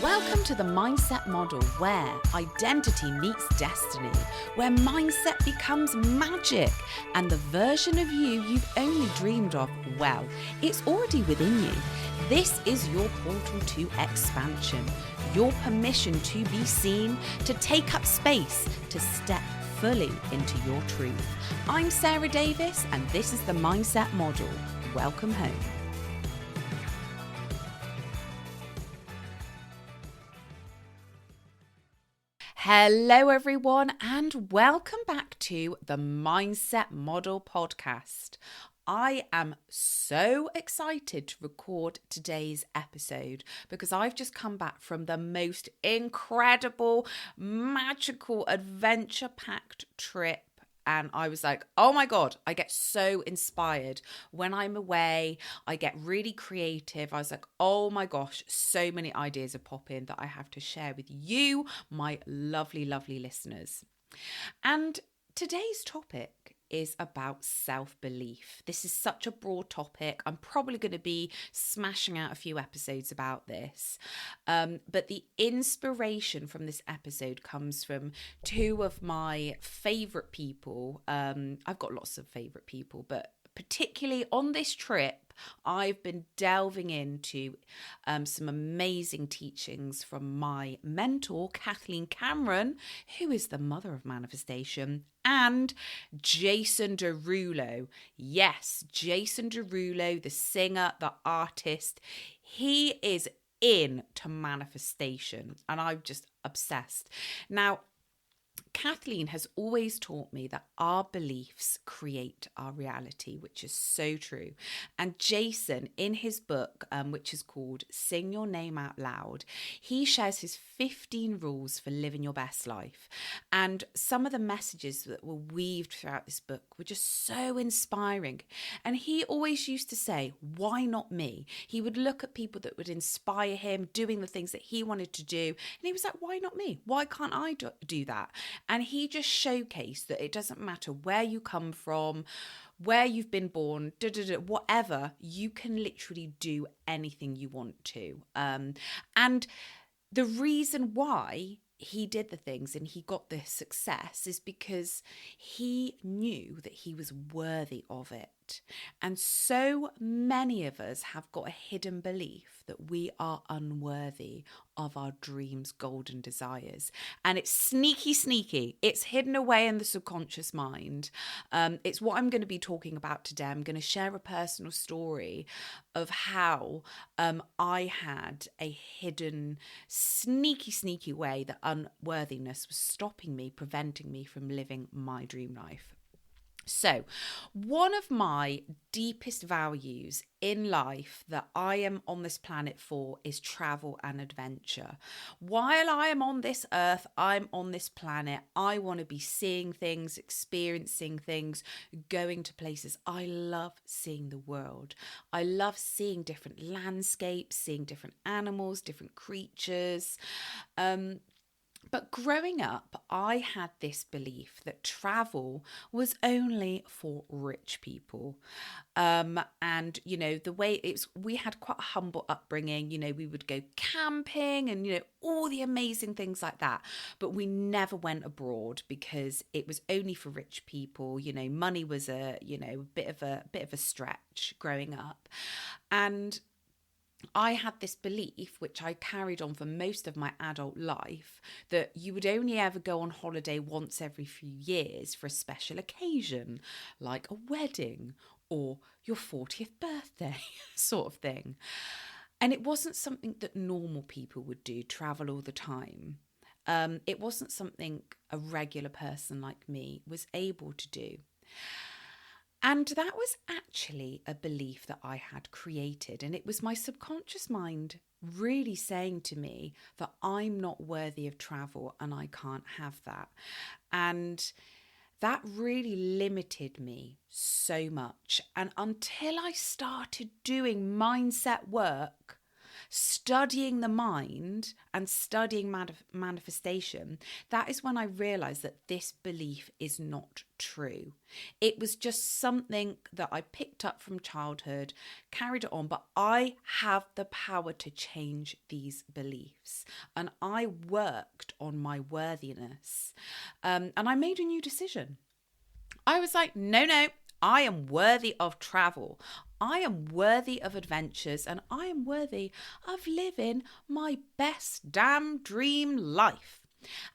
Welcome to the Mindset Model, where identity meets destiny, where mindset becomes magic, and the version of you've only dreamed of, well, it's already within you. This is your portal to expansion, your permission to be seen, to take up space, to step fully into your truth. I'm Sarah Davis, and this is the Mindset Model. Welcome home. Hello everyone, and welcome back to the Mindset Model podcast. I am so excited to record today's episode because I've just come back from the most incredible, magical, adventure-packed trip. And I was like, oh my God, I get so inspired when I'm away. I get really creative. I was like, oh my gosh, so many ideas are popping that I have to share with you, my lovely, lovely listeners. And today's topic is about self-belief. This is such a broad topic. I'm probably going to be smashing out a few episodes about this. But the inspiration from this episode comes from two of my favorite people. I've got lots of favorite people, but particularly on this trip, I've been delving into some amazing teachings from my mentor, Kathleen Cameron, who is the mother of manifestation, and Jason Derulo. Yes, Jason Derulo, the singer, the artist. He is into manifestation, and I'm just obsessed. Now, Kathleen has always taught me that our beliefs create our reality, which is so true. And Jason, in his book, which is called Sing Your Name Out Loud, he shares his 15 rules for living your best life. And some of the messages that were weaved throughout this book were just so inspiring. And he always used to say, why not me? He would look at people that would inspire him, doing the things that he wanted to do. And he was like, why not me? Why can't I do that? And he just showcased that it doesn't matter where you come from, where you've been born, whatever, you can literally do anything you want to. And the reason why he did the things and he got this success is because he knew that he was worthy of it. And so many of us have got a hidden belief that we are unworthy of our dreams, golden desires. And it's sneaky. It's hidden away in the subconscious mind. It's what I'm going to be talking about today. I'm going to share a personal story of how I had a hidden, sneaky way that unworthiness was stopping me, preventing me from living my dream life. So, one of my deepest values in life that I am on this planet for is travel and adventure. While I am on this earth, I'm on this planet, I want to be seeing things, experiencing things, going to places. I love seeing the world. I love seeing different landscapes, seeing different animals, different creatures. But growing up, I had this belief that travel was only for rich people. And, you know, the way we had quite a humble upbringing, you know, we would go camping and, you know, all the amazing things like that. But we never went abroad because it was only for rich people. You know, money was a bit of a stretch growing up. And I had this belief, which I carried on for most of my adult life, that you would only ever go on holiday once every few years for a special occasion, like a wedding or your 40th birthday sort of thing. And it wasn't something that normal people would do, travel all the time. It wasn't something a regular person like me was able to do. And that was actually a belief that I had created. And it was my subconscious mind really saying to me that I'm not worthy of travel and I can't have that. And that really limited me so much. And until I started doing mindset work, studying the mind and studying manifestation, that is when I realized that this belief is not true. It was just something that I picked up from childhood, carried it on, but I have the power to change these beliefs. And I worked on my worthiness. And I made a new decision. I was like, no, I am worthy of travel. I am worthy of adventures, and I am worthy of living my best damn dream life.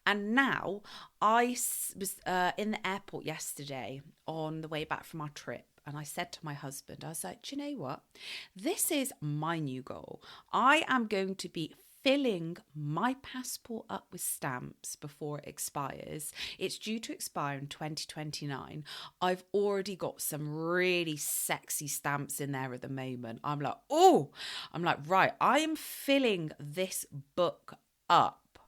And now I was in the airport yesterday on the way back from our trip. And I said to my husband, I was like, do you know what? This is my new goal. I am going to be filling my passport up with stamps before it expires. It's due to expire in 2029. I've already got some really sexy stamps in there at the moment. I'm like, right, I am filling this book up.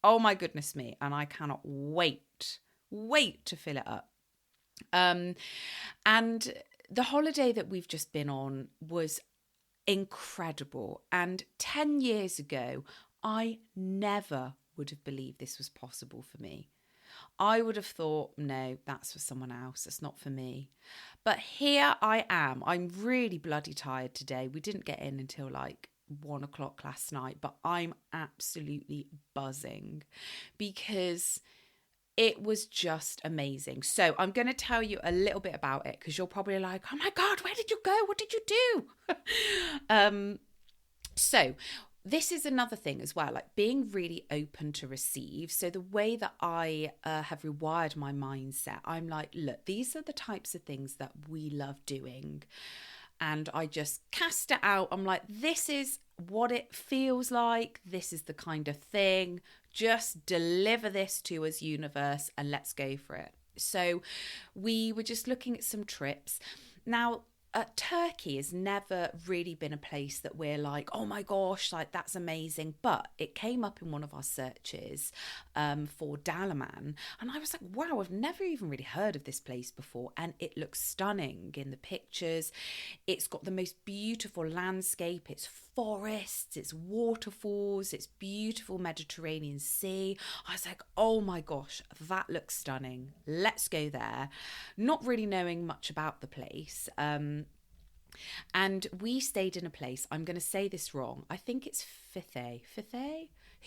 Oh my goodness me. And I cannot wait to fill it up. And the holiday that we've just been on was incredible. And 10 years ago, I never would have believed this was possible for me. I would have thought, no, that's for someone else. It's not for me. But here I am. I'm really bloody tired today. We didn't get in until like 1 o'clock last night, but I'm absolutely buzzing because it was just amazing. So I'm going to tell you a little bit about it because you're probably like, oh my God, where did you go? What did you do? So this is another thing as well, like being really open to receive. So the way that I have rewired my mindset, I'm like, look, these are the types of things that we love doing. And I just cast it out. I'm like, this is what it feels like. This is the kind of thing. Just deliver this to us, universe, and let's go for it. So we were just looking at some trips. Now, Turkey has never really been a place that we're like, oh my gosh, like that's amazing. But it came up in one of our searches for Dalaman. And I was like, wow, I've never even really heard of this place before. And it looks stunning in the pictures. It's got the most beautiful landscape. It's forests, it's waterfalls, it's beautiful Mediterranean Sea. I was like, oh my gosh, that looks stunning. Let's go there. Not really knowing much about the place. And we stayed in a place, I'm going to say this wrong, I think it's Fithay.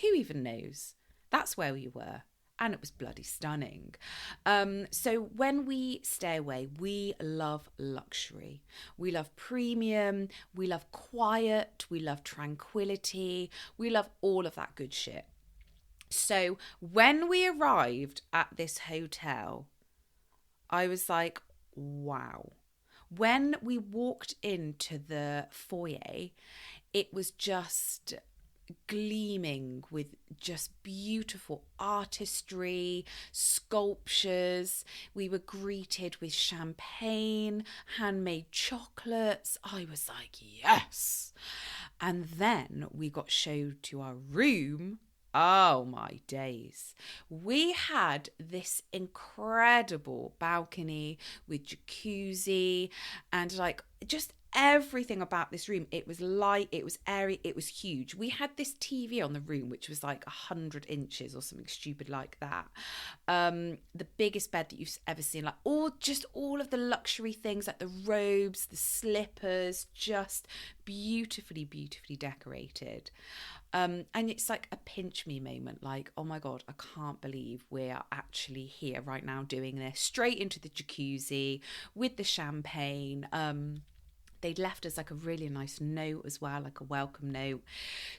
Who even knows? That's where we were. And it was bloody stunning. So when we stay away, we love luxury. We love premium. We love quiet. We love tranquility. We love all of that good shit. So when we arrived at this hotel, I was like, wow. When we walked into the foyer, it was just gleaming with just beautiful artistry, sculptures. We were greeted with champagne, handmade chocolates. I was like, yes. And then we got showed to our room. Oh my days. We had this incredible balcony with jacuzzi and like just everything about this room. It was light, it was airy, it was huge. We had this TV on the room which was like 100 inches or something stupid like that. The biggest bed that you've ever seen, like all of the luxury things, like the robes, the slippers, just beautifully decorated. And it's like a pinch me moment, like, oh my God, I can't believe we're actually here right now doing this. Straight into the jacuzzi with the champagne. They'd left us like a really nice note as well, like a welcome note.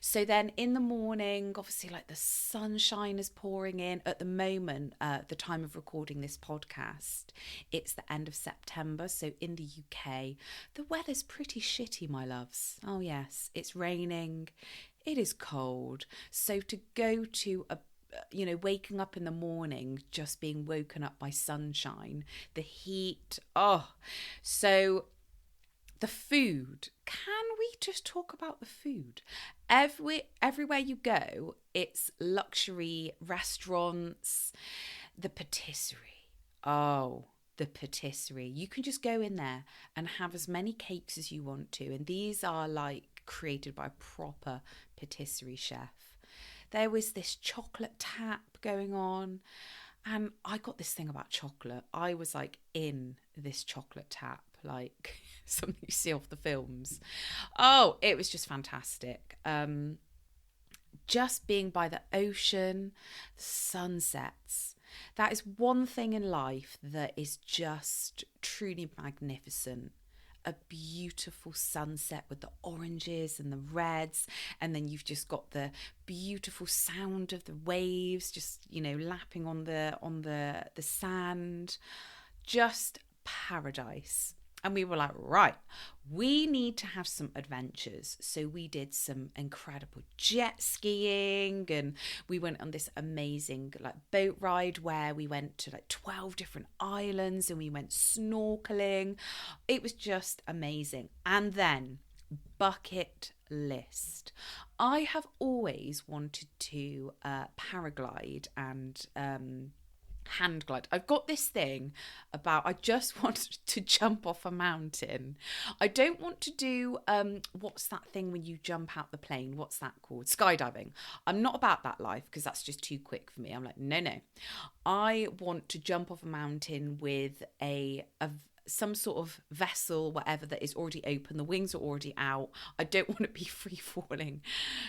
So then in the morning, obviously like the sunshine is pouring in. At the moment, the time of recording this podcast, it's the end of September. So in the UK, the weather's pretty shitty, my loves. Oh yes, it's raining. It is cold. So to go to waking up in the morning, just being woken up by sunshine, the heat. So the food. Can we just talk about the food? Everywhere you go, it's luxury restaurants, the patisserie. Oh, the patisserie. You can just go in there and have as many cakes as you want to. And these are like created by a proper patisserie chef. There was this chocolate tap going on, and I got this thing about chocolate. I was like in this chocolate tap, like something you see off the films. Oh, it was just fantastic. Just being by the ocean, the sunsets. That is one thing in life that is just truly magnificent. A beautiful sunset with the oranges and the reds, and then you've just got the beautiful sound of the waves just, you know, lapping on the sand. Just paradise. And we were like, right, we need to have some adventures. So we did some incredible jet skiing, and we went on this amazing like boat ride where we went to like 12 different islands, and we went snorkeling. It was just amazing. And then bucket list. I have always wanted to paraglide and hand glide. I've got this thing about I just want to jump off a mountain. I don't want to do what's that thing when you jump out the plane? What's that called? Skydiving. I'm not about that life because that's just too quick for me. I'm like, no. I want to jump off a mountain with some sort of vessel, whatever, that is already open. The wings are already out. I don't want to be free falling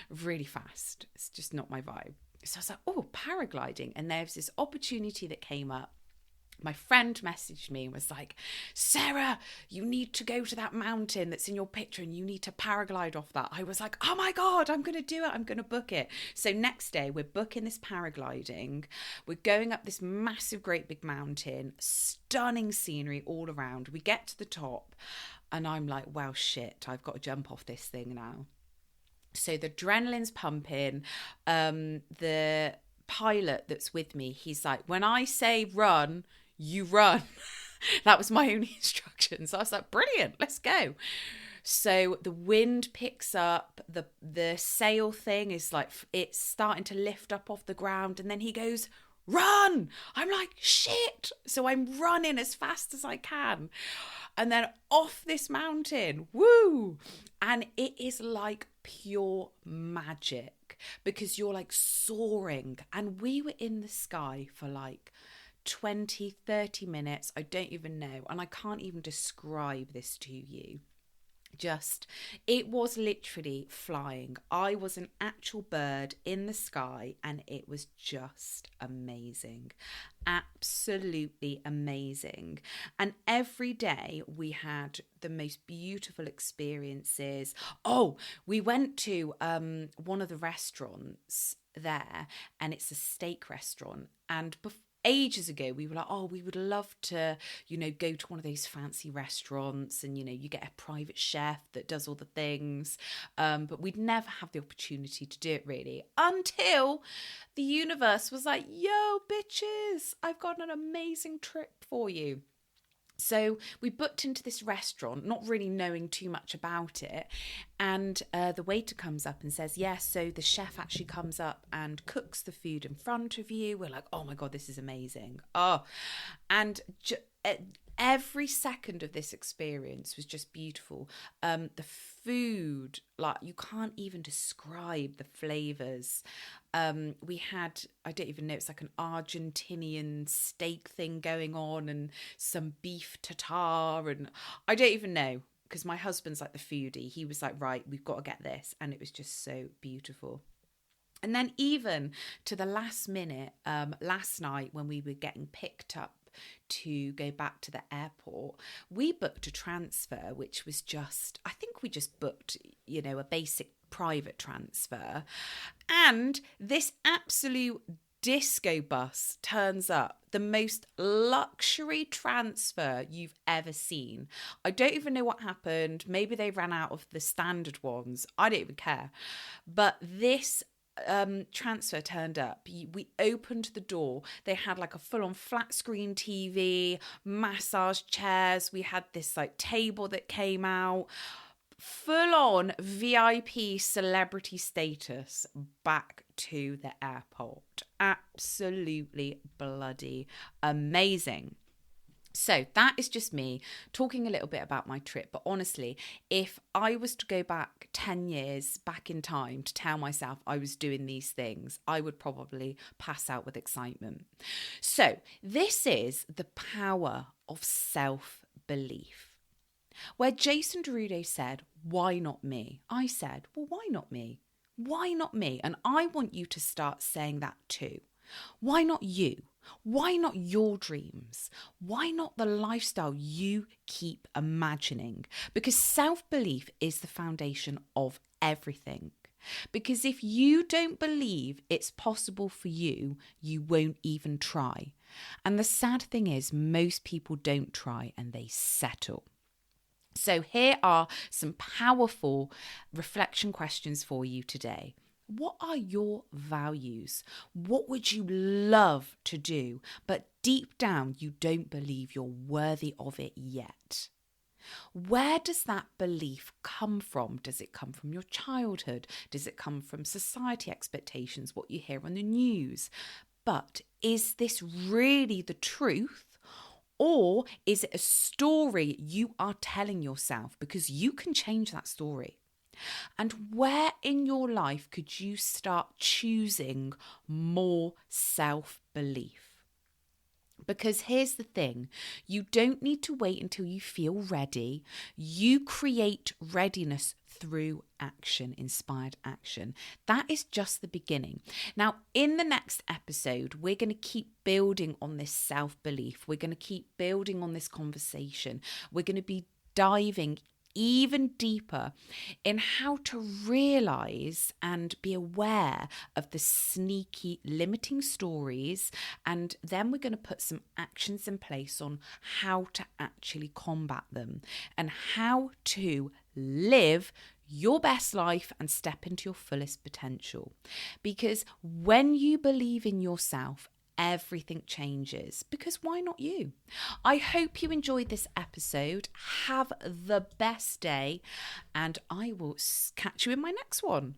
really fast. It's just not my vibe. So I was like, oh, paragliding. And there's this opportunity that came up. My friend messaged me and was like, Sarah, you need to go to that mountain that's in your picture and you need to paraglide off that. I was like, oh my God, I'm going to do it. I'm going to book it. So next day we're booking this paragliding. We're going up this massive, great big mountain, stunning scenery all around. We get to the top and I'm like, well, shit, I've got to jump off this thing now. So the adrenaline's pumping. The pilot that's with me, he's like, when I say run, you run. That was my only instructions. I was like, brilliant, let's go. So the wind picks up, the sail thing is like, it's starting to lift up off the ground, and then he goes, run. I'm like, shit. So I'm running as fast as I can. And then off this mountain, woo. And it is like pure magic because you're like soaring. And we were in the sky for like 20, 30 minutes. I don't even know. And I can't even describe this to you. It was literally flying. I was an actual bird in the sky, and it was just amazing. Absolutely amazing. And every day we had the most beautiful experiences. Oh, we went to one of the restaurants there, and it's a steak restaurant. And ages ago we were like, oh, we would love to, you know, go to one of those fancy restaurants, and, you know, you get a private chef that does all the things, but we'd never have the opportunity to do it really until the universe was like, yo bitches, I've got an amazing trip for you. So we booked into this restaurant, not really knowing too much about it. And the waiter comes up and says, yes, so the chef actually comes up and cooks the food in front of you. We're like, oh my God, this is amazing. Oh, and every second of this experience was just beautiful. The food, like, you can't even describe the flavors. We had, I don't even know, it's like an Argentinian steak thing going on, and some beef tartare, and I don't even know, because my husband's like the foodie. He was like, right, we've got to get this. And it was just so beautiful. And then even to the last minute, last night when we were getting picked up to go back to the airport, we booked a transfer, which was just, I think we just booked, you know, a basic private transfer. And this absolute disco bus turns up, the most luxury transfer you've ever seen. I don't even know what happened. Maybe they ran out of the standard ones. I don't even care. But this transfer turned up. We opened the door. They had like a full-on flat screen TV, massage chairs. We had this like table that came out. Full-on VIP celebrity status back to the airport. Absolutely bloody amazing. So that is just me talking a little bit about my trip. But honestly, if I was to go back 10 years back in time to tell myself I was doing these things, I would probably pass out with excitement. So this is the power of self-belief. Where Jason Derulo said, "Why not me?" I said, "Well, why not me? Why not me?" And I want you to start saying that too. Why not you? Why not your dreams? Why not the lifestyle you keep imagining? Because self-belief is the foundation of everything. Because if you don't believe it's possible for you, you won't even try. And the sad thing is, most people don't try and they settle. So here are some powerful reflection questions for you today. What are your values? What would you love to do, but deep down you don't believe you're worthy of it yet? Where does that belief come from? Does it come from your childhood? Does it come from society expectations, what you hear on the news? But is this really the truth? Or is it a story you are telling yourself? Because you can change that story. And where in your life could you start choosing more self-belief? Because here's the thing, you don't need to wait until you feel ready. You create readiness through action, inspired action. That is just the beginning. Now, in the next episode, we're going to keep building on this self-belief. We're going to keep building on this conversation. We're going to be diving even deeper in how to realize and be aware of the sneaky limiting stories, and then we're going to put some actions in place on how to actually combat them and how to live your best life and step into your fullest potential. Because when you believe in yourself, everything changes. Because why not you? I hope you enjoyed this episode. Have the best day, and I will catch you in my next one.